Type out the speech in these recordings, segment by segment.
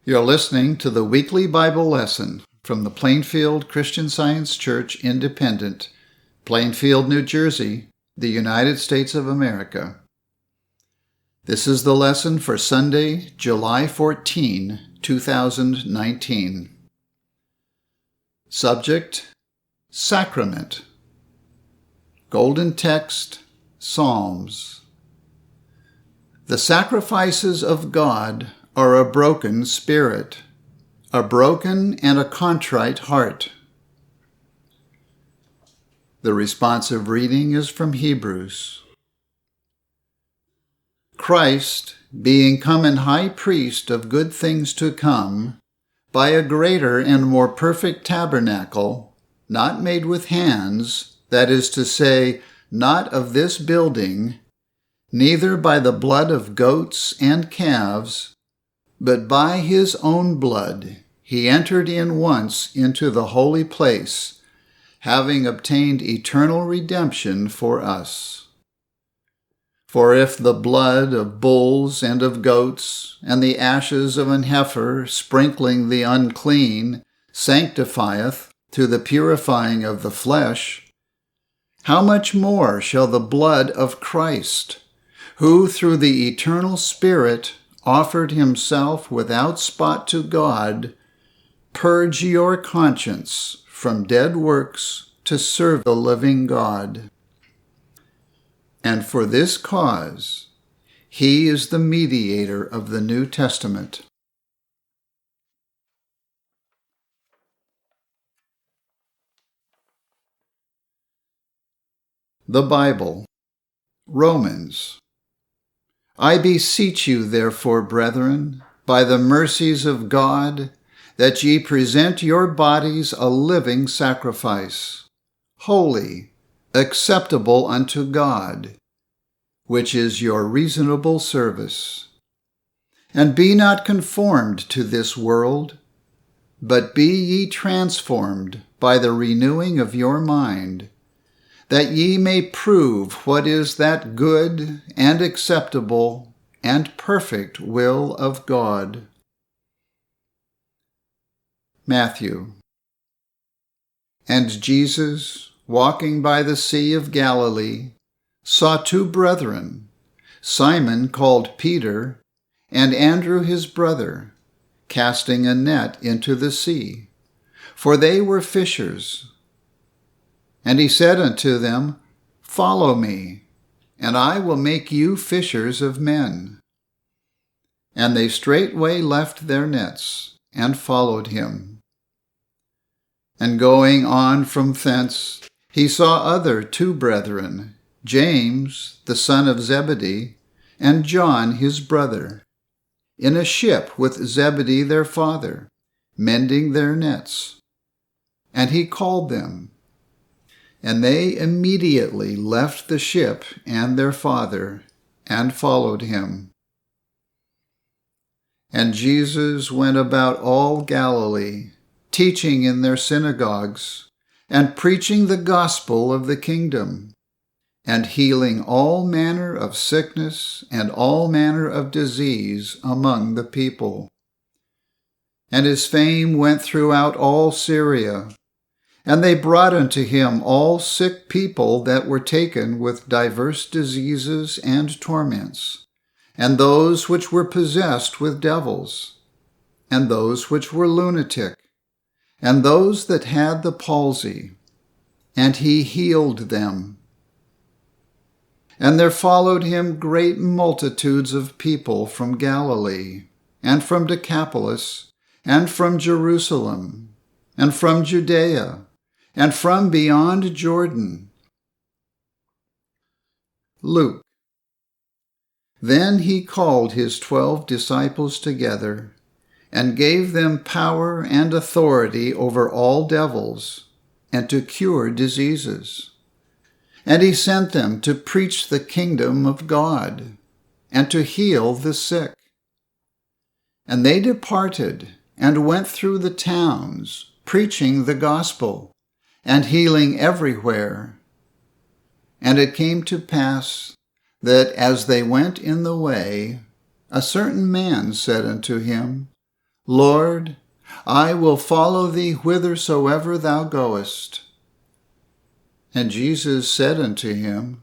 You're listening to the weekly Bible lesson from the Plainfield Christian Science Church Independent, Plainfield, New Jersey, the United States of America. This is the lesson for Sunday, July 14, 2019. Subject: Sacrament. Golden text: Psalms. The sacrifices of God are a broken spirit, a broken and a contrite heart. The responsive reading is from Hebrews. Christ, being come an high priest of good things to come, by a greater and more perfect tabernacle, not made with hands, that is to say, not of this building, neither by the blood of goats and calves, but by his own blood he entered in once into the holy place, having obtained eternal redemption for us. For if the blood of bulls and of goats, and the ashes of an heifer sprinkling the unclean, sanctifieth to the purifying of the flesh, how much more shall the blood of Christ, who through the eternal Spirit offered himself without spot to God, purge your conscience from dead works to serve the living God. And for this cause, he is the mediator of the New Testament. The Bible, Romans. I beseech you, therefore, brethren, by the mercies of God, that ye present your bodies a living sacrifice, holy, acceptable unto God, which is your reasonable service. And be not conformed to this world, but be ye transformed by the renewing of your mind, that ye may prove what is that good and acceptable and perfect will of God. Matthew. And Jesus, walking by the Sea of Galilee, saw two brethren, Simon called Peter, and Andrew his brother, casting a net into the sea, for they were fishers. And he said unto them, Follow me, and I will make you fishers of men. And they straightway left their nets, and followed him. And going on from thence, he saw other two brethren, James, the son of Zebedee, and John his brother, in a ship with Zebedee their father, mending their nets. And he called them. And they immediately left the ship and their father, and followed him. And Jesus went about all Galilee, teaching in their synagogues, and preaching the gospel of the kingdom, and healing all manner of sickness and all manner of disease among the people. And his fame went throughout all Syria, and they brought unto him all sick people that were taken with divers diseases and torments, and those which were possessed with devils, and those which were lunatic, and those that had the palsy, and he healed them. And there followed him great multitudes of people from Galilee, and from Decapolis, and from Jerusalem, and from Judea, and from beyond Jordan. Luke. Then he called his 12 disciples together, and gave them power and authority over all devils, and to cure diseases. And he sent them to preach the kingdom of God, and to heal the sick. And they departed, and went through the towns, preaching the gospel, and healing everywhere. And it came to pass that as they went in the way, a certain man said unto him, Lord, I will follow thee whithersoever thou goest. And Jesus said unto him,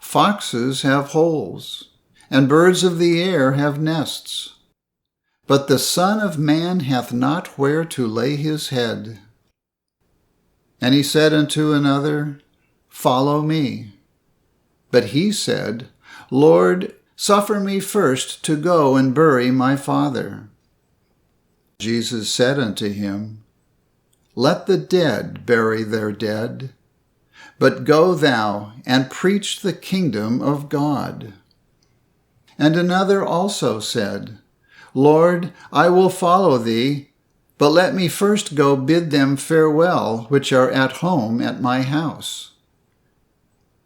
Foxes have holes, and birds of the air have nests, but the Son of Man hath not where to lay his head. And he said unto another, Follow me. But he said, Lord, suffer me first to go and bury my Father. Jesus said unto him, Let the dead bury their dead, but go thou and preach the kingdom of God. And another also said, Lord, I will follow thee, but let me first go bid them farewell which are at home at my house.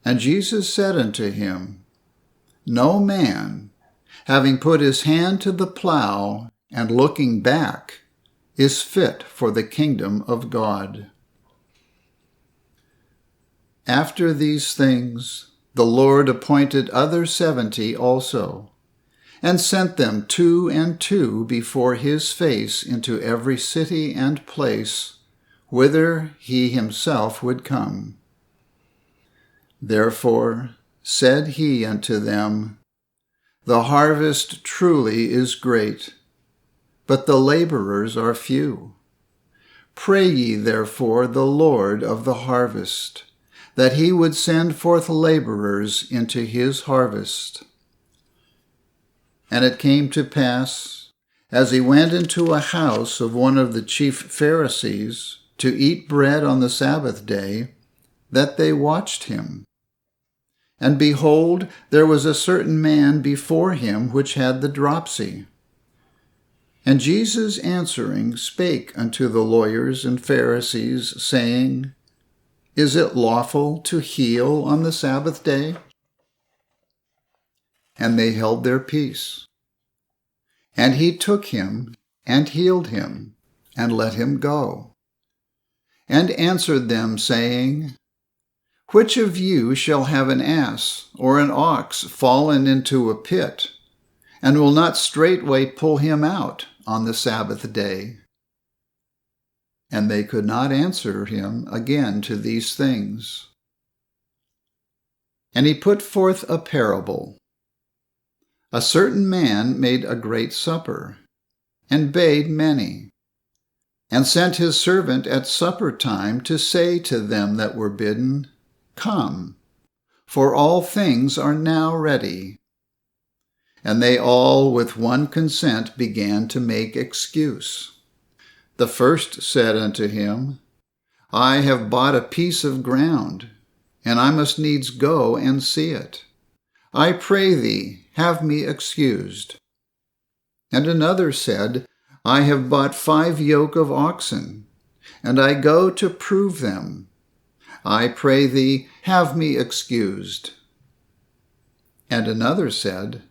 And Jesus said unto him, No man, having put his hand to the plow and looking back, is fit for the kingdom of God. After these things, the Lord appointed other 70 also, and sent them 2 and 2 before his face into every city and place, whither he himself would come. Therefore said he unto them, The harvest truly is great, but the laborers are few. Pray ye therefore the Lord of the harvest, that he would send forth laborers into his harvest. And it came to pass, as he went into a house of one of the chief Pharisees to eat bread on the Sabbath day, that they watched him. And behold, there was a certain man before him which had the dropsy. And Jesus answering spake unto the lawyers and Pharisees, saying, Is it lawful to heal on the Sabbath day? And they held their peace. And he took him and healed him, and let him go. And answered them, saying, Which of you shall have an ass or an ox fallen into a pit, and will not straightway pull him out on the Sabbath day? And they could not answer him again to these things. And he put forth a parable. A certain man made a great supper, and bade many, and sent his servant at supper time to say to them that were bidden, Come, for all things are now ready. And they all with one consent began to make excuse. The first said unto him, I have bought a piece of ground, and I must needs go and see it. I pray thee, have me excused. And another said, I have bought 5 yoke of oxen, and I go to prove them. I pray thee, have me excused. And another said,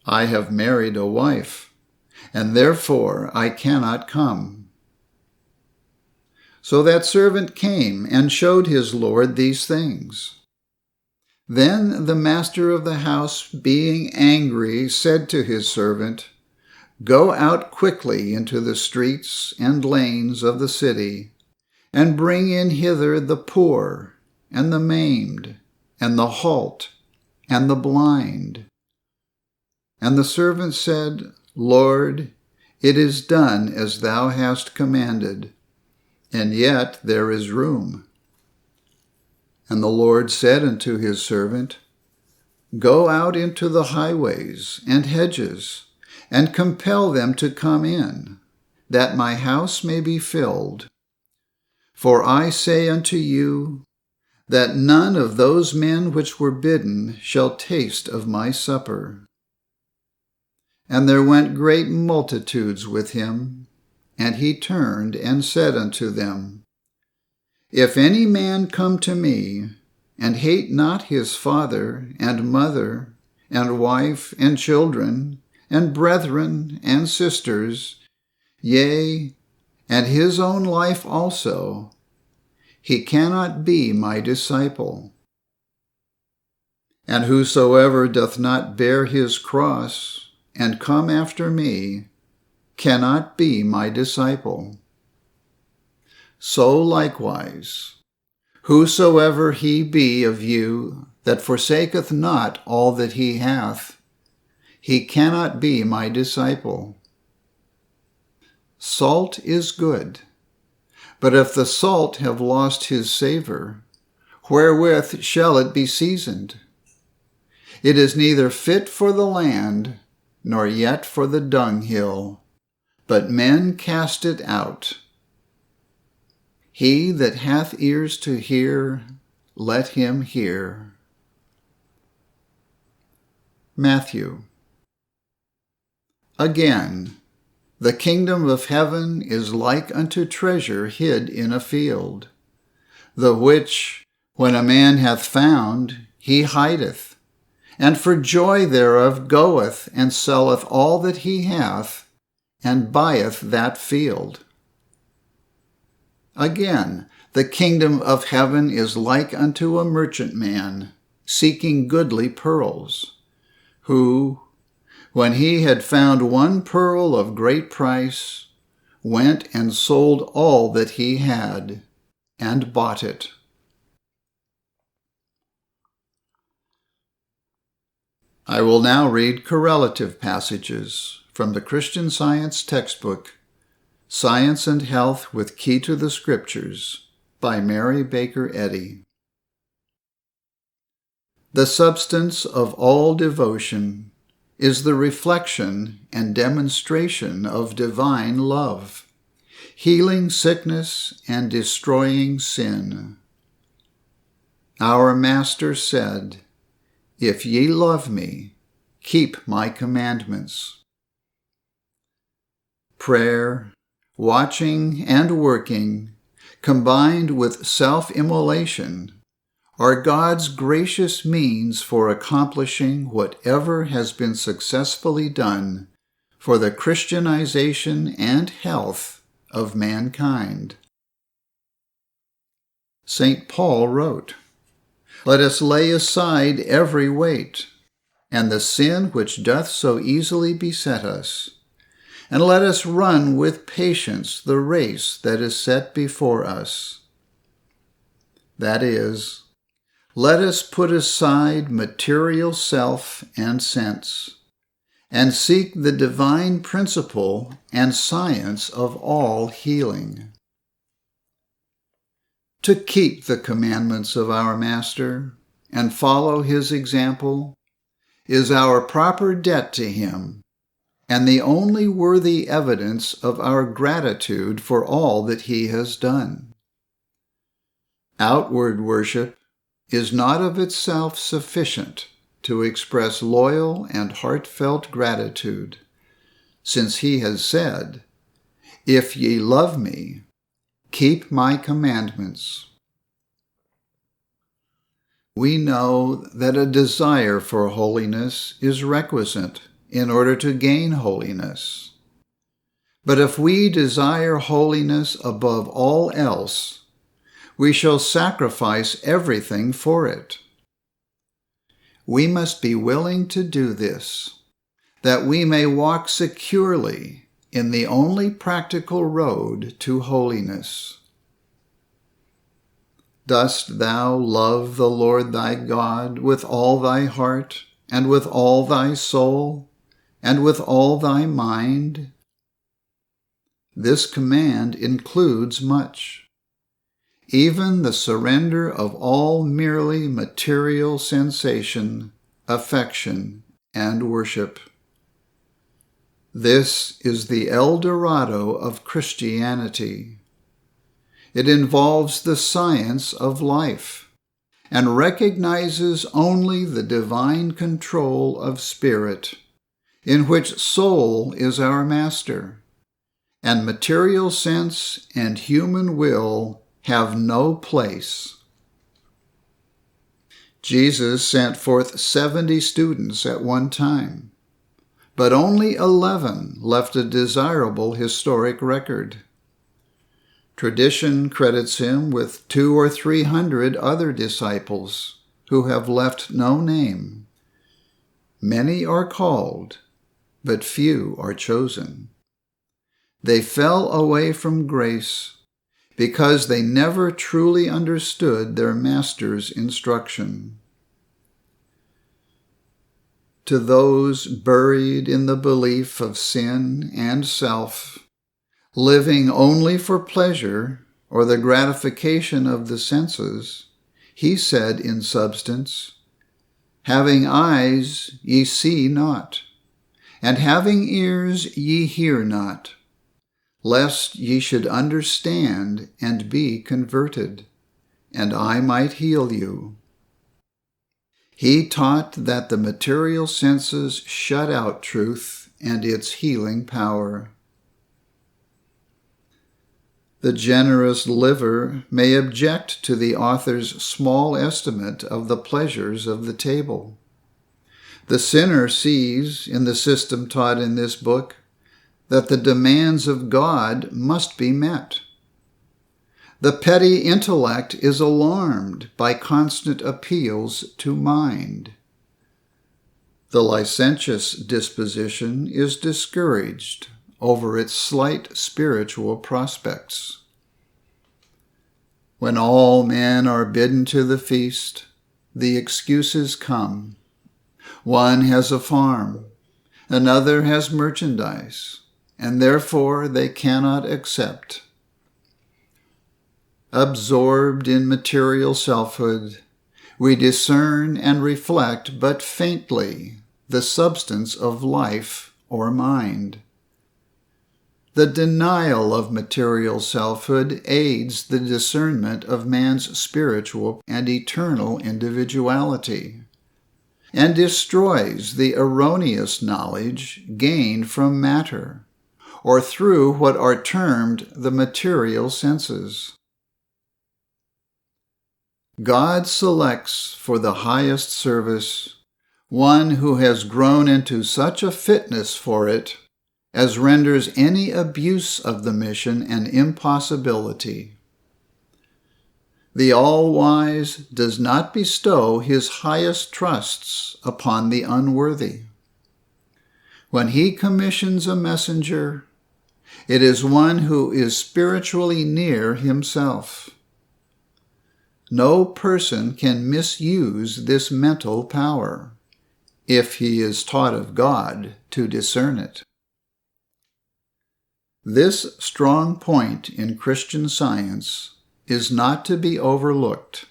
I have married a wife, and therefore I cannot come. So that servant came and showed his lord these things. Then the master of the house, being angry, said to his servant, Go out quickly into the streets and lanes of the city, and bring in hither the poor, and the maimed, and the halt, and the blind. And the servant said, Lord, it is done as thou hast commanded, and yet there is room. And the Lord said unto his servant, Go out into the highways and hedges, and compel them to come in, that my house may be filled. For I say unto you, that none of those men which were bidden shall taste of my supper. And there went great multitudes with him, and he turned and said unto them, If any man come to me, and hate not his father and mother, and wife and children, and brethren and sisters, yea, and his own life also, he cannot be my disciple. And whosoever doth not bear his cross, and come after me, cannot be my disciple. So likewise, whosoever he be of you that forsaketh not all that he hath, he cannot be my disciple. Salt is good, but if the salt have lost his savor, wherewith shall it be seasoned? It is neither fit for the land, nor yet for the dunghill, but men cast it out. He that hath ears to hear, let him hear. Matthew. Again, the kingdom of heaven is like unto treasure hid in a field, the which, when a man hath found, he hideth, and for joy thereof goeth and selleth all that he hath, and buyeth that field. Again, the kingdom of heaven is like unto a merchantman, seeking goodly pearls, who, when he had found one pearl of great price, went and sold all that he had, and bought it. I will now read correlative passages from the Christian Science textbook, Science and Health with Key to the Scriptures, by Mary Baker Eddy. The substance of all devotion is the reflection and demonstration of divine love, healing sickness and destroying sin. Our Master said, "If ye love me, keep my commandments." Prayer, watching, and working, combined with self-immolation, are God's gracious means for accomplishing whatever has been successfully done for the Christianization and health of mankind. St. Paul wrote, "Let us lay aside every weight, and the sin which doth so easily beset us, and let us run with patience the race that is set before us." That is, let us put aside material self and sense, and seek the divine principle and science of all healing. To keep the commandments of our Master and follow his example is our proper debt to him, and the only worthy evidence of our gratitude for all that he has done. Outward worship is not of itself sufficient to express loyal and heartfelt gratitude, since he has said, "If ye love me, keep my commandments." We know that a desire for holiness is requisite in order to gain holiness. But if we desire holiness above all else, we shall sacrifice everything for it. We must be willing to do this, that we may walk securely in the only practical road to holiness. Dost thou love the Lord thy God with all thy heart, and with all thy soul, and with all thy mind? This command includes much, even the surrender of all merely material sensation, affection, and worship. This is the El Dorado of Christianity. It involves the science of life and recognizes only the divine control of spirit, in which soul is our master, and material sense and human will have no place. Jesus sent forth 70 students at one time, but only 11 left a desirable historic record. Tradition credits him with 200 or 300 other disciples who have left no name. Many are called, but few are chosen. They fell away from grace because they never truly understood their master's instruction. To those buried in the belief of sin and self, living only for pleasure or the gratification of the senses, he said in substance, "Having eyes ye see not, and having ears ye hear not, lest ye should understand and be converted, and I might heal you." He taught that the material senses shut out truth and its healing power. The generous liver may object to the author's small estimate of the pleasures of the table. The sinner sees, in the system taught in this book, that the demands of God must be met. The petty intellect is alarmed by constant appeals to mind. The licentious disposition is discouraged over its slight spiritual prospects. When all men are bidden to the feast, the excuses come. One has a farm, another has merchandise, and therefore they cannot accept. Absorbed in material selfhood, we discern and reflect but faintly the substance of life or mind. The denial of material selfhood aids the discernment of man's spiritual and eternal individuality, and destroys the erroneous knowledge gained from matter, or through what are termed the material senses. God selects for the highest service one who has grown into such a fitness for it as renders any abuse of the mission an impossibility. The All-Wise does not bestow his highest trusts upon the unworthy. When he commissions a messenger, it is one who is spiritually near himself. No person can misuse this mental power, if he is taught of God to discern it. This strong point in Christian Science is not to be overlooked,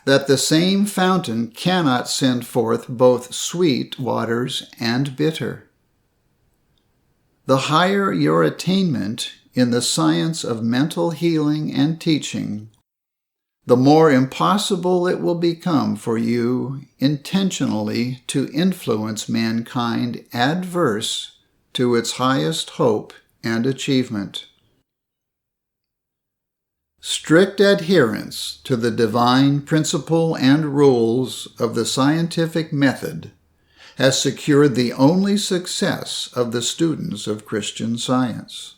that the same fountain cannot send forth both sweet waters and bitter. The higher your attainment in the science of mental healing and teaching, the more impossible it will become for you intentionally to influence mankind adverse to its highest hope and achievement. Strict adherence to the divine principle and rules of the scientific method has secured the only success of the students of Christian Science.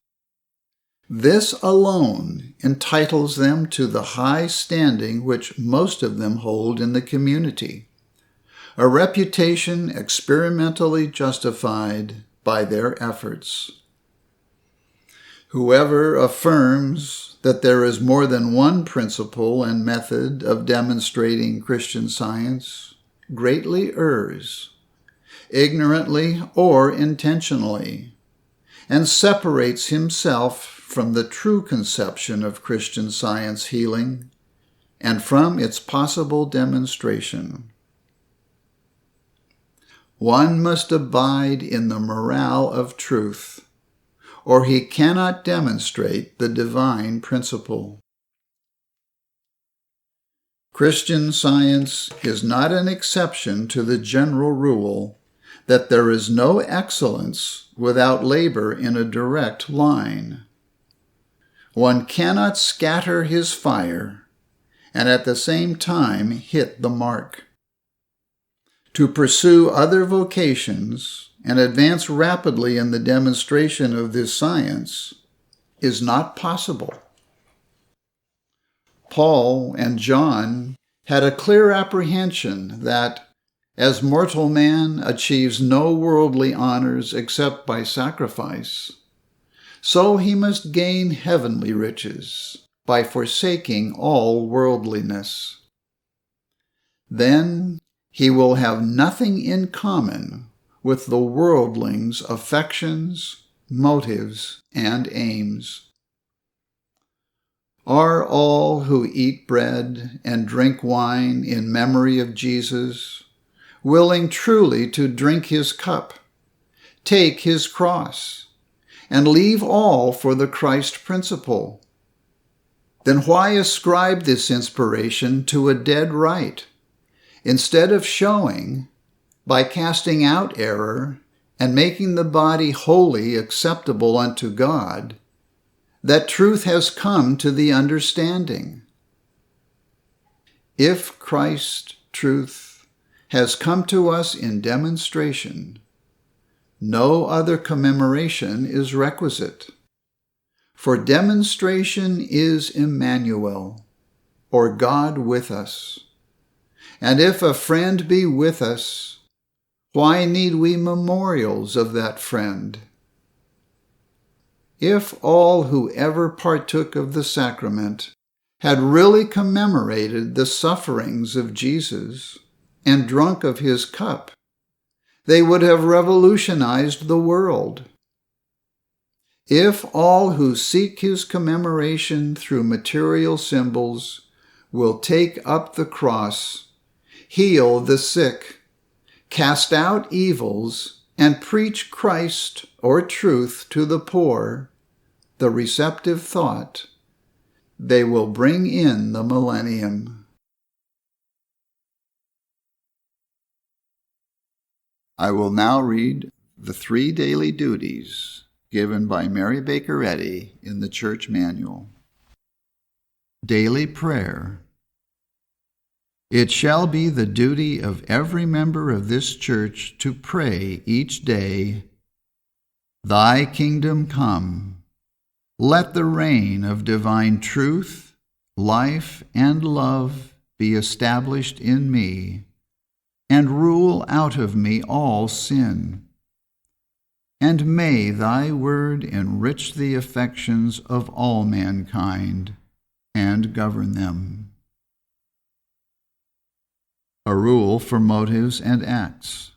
This alone entitles them to the high standing which most of them hold in the community, a reputation experimentally justified by their efforts. Whoever affirms that there is more than one principle and method of demonstrating Christian Science greatly errs, ignorantly or intentionally, and separates himself from the true conception of Christian Science healing and from its possible demonstration. One must abide in the morale of truth, or he cannot demonstrate the divine principle. Christian Science is not an exception to the general rule that there is no excellence without labor in a direct line. One cannot scatter his fire and at the same time hit the mark. To pursue other vocations and advance rapidly in the demonstration of this science is not possible. Paul and John had a clear apprehension that, as mortal man achieves no worldly honors except by sacrifice, so he must gain heavenly riches by forsaking all worldliness. Then he will have nothing in common with the worldling's affections, motives, and aims. Are all who eat bread and drink wine in memory of Jesus willing truly to drink his cup, take his cross, and leave all for the Christ principle? Then why ascribe this inspiration to a dead right, instead of showing, by casting out error and making the body wholly acceptable unto God, that truth has come to the understanding? If Christ's truth has come to us in demonstration, no other commemoration is requisite. For demonstration is Emmanuel, or God with us. And if a friend be with us, why need we memorials of that friend? If all who ever partook of the sacrament had really commemorated the sufferings of Jesus and drunk of his cup, they would have revolutionized the world. If all who seek his commemoration through material symbols will take up the cross, heal the sick, cast out evils, and preach Christ or truth to the poor, the receptive thought, they will bring in the millennium. I will now read the 3 daily duties given by Mary Baker Eddy in the Church Manual. Daily Prayer. It shall be the duty of every member of this church to pray each day, Thy kingdom come. Let the reign of divine truth, life, and love be established in me, and rule out of me all sin. And may thy word enrich the affections of all mankind and govern them. A rule for motives and acts.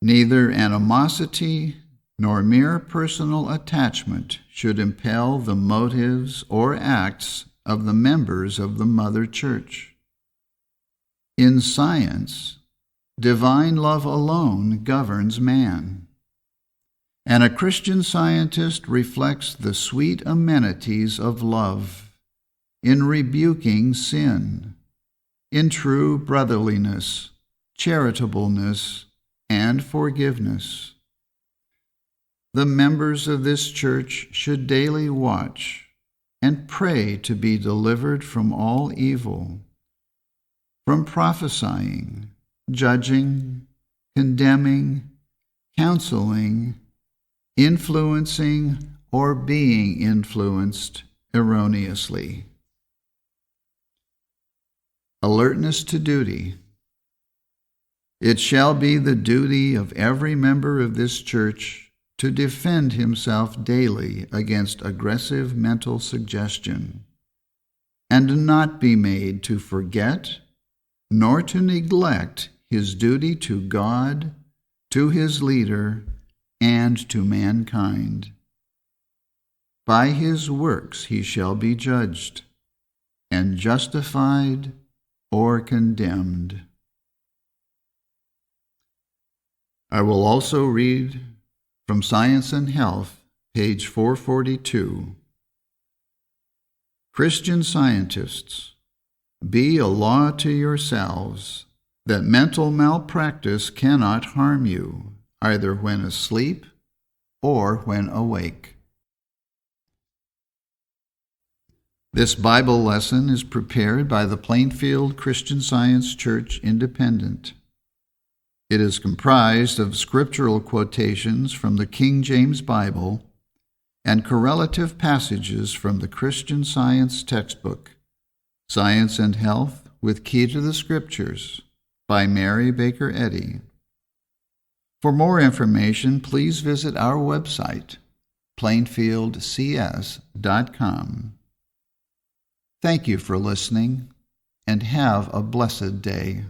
Neither animosity nor mere personal attachment should impel the motives or acts of the members of the Mother Church. In science, divine love alone governs man, and a Christian scientist reflects the sweet amenities of love in rebuking sin, in true brotherliness, charitableness, and forgiveness. The members of this church should daily watch and pray to be delivered from all evil, from prophesying, judging, condemning, counseling, influencing, or being influenced erroneously. Alertness to duty. It shall be the duty of every member of this church to defend himself daily against aggressive mental suggestion, and not be made to forget nor to neglect his duty to God, to his leader, and to mankind. By his works he shall be judged, and justified or condemned. I will also read from Science and Health, page 442. Christian scientists, be a law to yourselves that mental malpractice cannot harm you, either when asleep or when awake. This Bible lesson is prepared by the Plainfield Christian Science Church Independent. It is comprised of scriptural quotations from the King James Bible and correlative passages from the Christian Science textbook, Science and Health with Key to the Scriptures, by Mary Baker Eddy. For more information, please visit our website plainfieldcs.com. Thank you for listening, and have a blessed day.